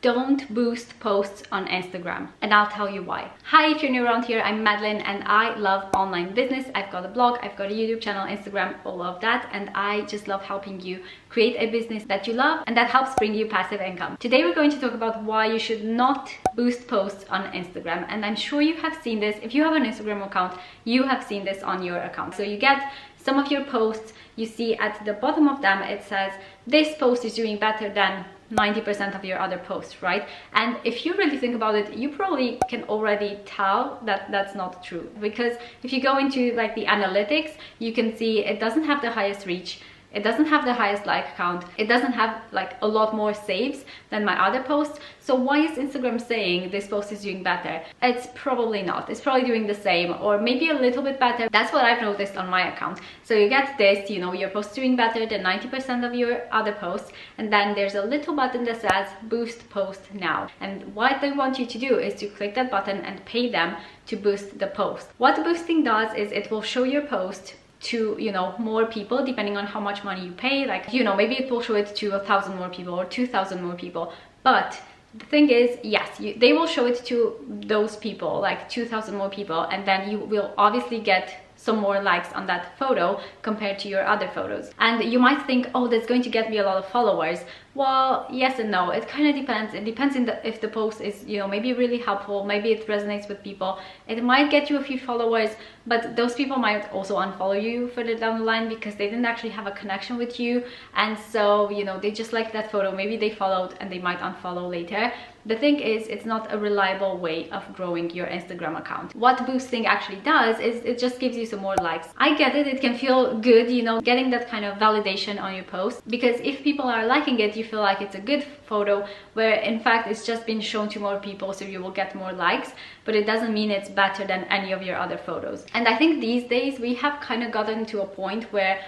don't boost posts on Instagram, and I'll tell you why. Hi, if you're new around here, I'm Madeline and I love online business. I've got a blog, I've got a YouTube channel, Instagram, all of that, and I just love helping you create a business that you love and that helps bring you passive income. Today we're going to talk about why you should not boost posts on Instagram, and I'm sure you have seen this. If you have an Instagram account, you have seen this on your account. So you get some of your posts, you see at the bottom of them it says this post is doing better than 90% of your other posts, right? And if you really think about it, you probably can already tell that that's not true, because if you go into like the analytics, you can see it doesn't have the highest reach, it doesn't have the highest like count, it doesn't have like a lot more saves than my other posts. So why is Instagram saying this post is doing better? It's probably not. It's probably doing the same or maybe a little bit better. That's what I've noticed on my account. So you get this, you know, your post doing better than 90% of your other posts, and then there's a little button that says boost post now. And what they want you to do is to click that button and pay them to boost the post. What boosting does is it will show your post to, you know, more people depending on how much money you pay. Like, you know, maybe it will show it to 1,000 more people or 2,000 more people. But the thing is, yes, they will show it to those people, like 2,000 more people, and then you will obviously get some more likes on that photo compared to your other photos. And you might think, oh, that's going to get me a lot of followers. Well, yes and no. It kind of depends. It depends if the post is, you know, maybe really helpful, maybe it resonates with people. It might get you a few followers, but those people might also unfollow you further down the line because they didn't actually have a connection with you. And so, you know, they just like that photo. Maybe they followed and they might unfollow later. The thing is, it's not a reliable way of growing your Instagram account. What boosting actually does is it just gives you some more likes. I get it. It can feel good, you know, getting that kind of validation on your post, because if people are liking it, you feel like it's a good photo, where in fact it's just been shown to more people, so you will get more likes, but it doesn't mean it's better than any of your other photos. And I think these days we have kind of gotten to a point where,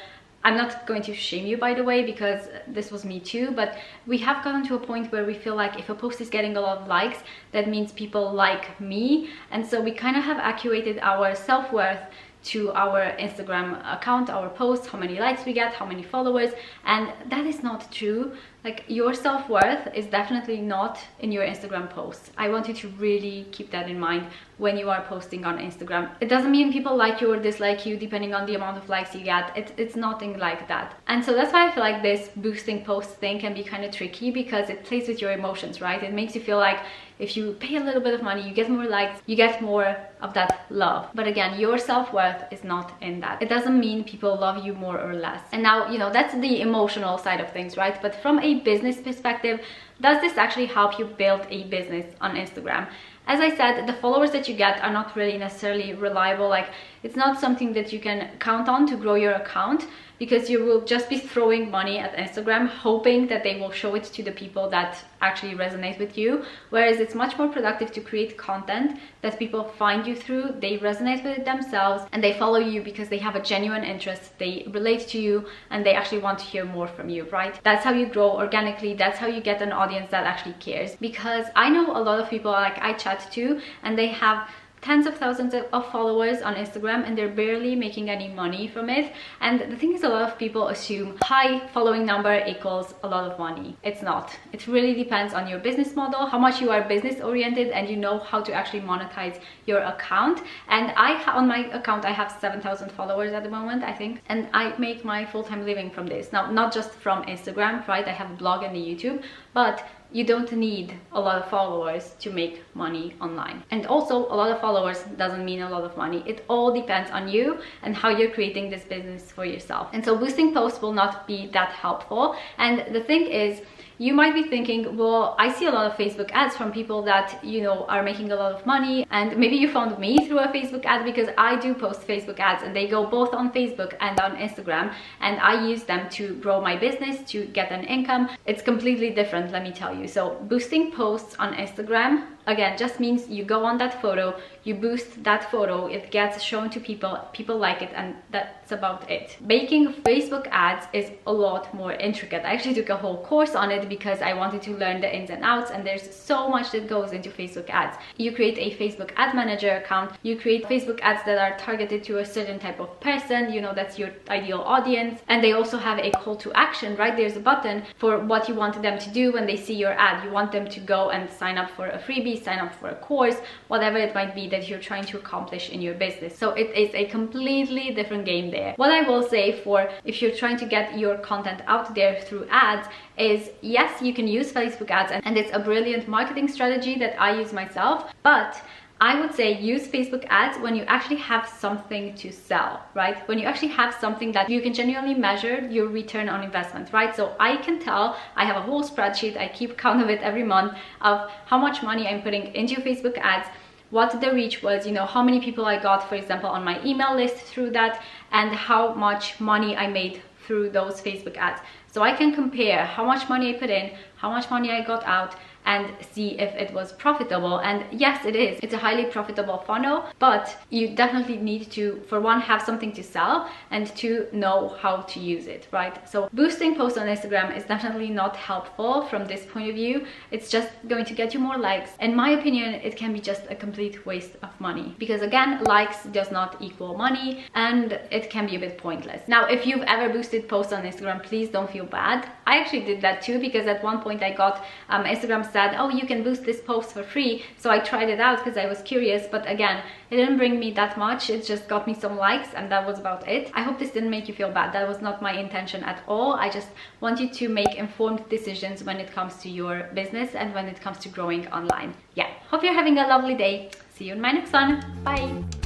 I'm not going to shame you, by the way, because this was me too, but we have gotten to a point where we feel like if a post is getting a lot of likes, that means people like me. And so we kind of have accurated our self-worth to our Instagram account, our posts, how many likes we get, how many followers, and that is not true. Like, your self-worth is definitely not in your Instagram posts. I want you to really keep that in mind when you are posting on Instagram. It doesn't mean people like you or dislike you depending on the amount of likes you get. It's nothing like that. And so that's why I feel like this boosting post thing can be kind of tricky, because it plays with your emotions, right? It makes you feel like if you pay a little bit of money, you get more likes, you get more of that love. But again, your self-worth is not in that. It doesn't mean people love you more or less. And now, you know, that's the emotional side of things, right? But from a business perspective, does this actually help you build a business on Instagram? As I said, the followers that you get are not really necessarily reliable. Like, it's not something that you can count on to grow your account, because you will just be throwing money at Instagram hoping that they will show it to the people that actually resonate with you. Whereas it's much more productive to create content that people find you through, they resonate with it themselves, and they follow you because they have a genuine interest, they relate to you, and they actually want to hear more from you, right? That's how you grow organically. That's how you get an audience that actually cares. Because I know a lot of people, like I chat to, and they have tens of thousands of followers on Instagram and they're barely making any money from it. And the thing is, a lot of people assume high following number equals a lot of money. It's not. It really depends on your business model, how much you are business oriented and you know how to actually monetize your account. And on my account I have 7,000 followers at the moment, I think, and I make my full-time living from this. Now, not just from Instagram, right? I have a blog and a YouTube, but you don't need a lot of followers to make money online. And also, a lot of followers doesn't mean a lot of money. It all depends on you and how you're creating this business for yourself. And so boosting posts will not be that helpful. And the thing is, you might be thinking, well, I see a lot of Facebook ads from people that, you know, are making a lot of money. And maybe you found me through a Facebook ad, because I do post Facebook ads and they go both on Facebook and on Instagram. And I use them to grow my business, to get an income. It's completely different, let me tell you. So boosting posts on Instagram again, just means you go on that photo, you boost that photo, it gets shown to people, people like it, and that's about it. Making Facebook ads is a lot more intricate. I actually took a whole course on it because I wanted to learn the ins and outs, and there's so much that goes into Facebook ads. You create a Facebook ad manager account, you create Facebook ads that are targeted to a certain type of person, you know, that's your ideal audience, and they also have a call to action, right? There's a button for what you want them to do when they see your ad. You want them to go and sign up for a freebie, sign up for a course, whatever it might be that you're trying to accomplish in your business. So it is a completely different game there. What I will say for if you're trying to get your content out there through ads is, yes, you can use Facebook ads, and it's a brilliant marketing strategy that I use myself, but I would say use Facebook ads when you actually have something to sell, right? When you actually have something that you can genuinely measure your return on investment, right? So I can tell, I have a whole spreadsheet, I keep count of it every month of how much money I'm putting into Facebook ads, what the reach was, you know, how many people I got, for example, on my email list through that, and how much money I made through those Facebook ads. So I can compare how much money I put in, how much money I got out, and see if it was profitable. And yes, it is. It's a highly profitable funnel, but you definitely need to, for one, have something to sell, and two, know how to use it, right? So boosting posts on Instagram is definitely not helpful from this point of view. It's just going to get you more likes. In my opinion, it can be just a complete waste of money, because again, likes does not equal money, and it can be a bit pointless. Now, if you've ever boosted posts on Instagram, please don't feel bad. I actually did that too, because at one point I got Instagram said, oh, you can boost this post for free, so I tried it out because I was curious, but again, it didn't bring me that much. It just got me some likes, and that was about it. I hope this didn't make you feel bad. That was not my intention at all. I just want you to make informed decisions when it comes to your business and when it comes to growing online. Yeah, hope you're having a lovely day. See you in my next one. Bye.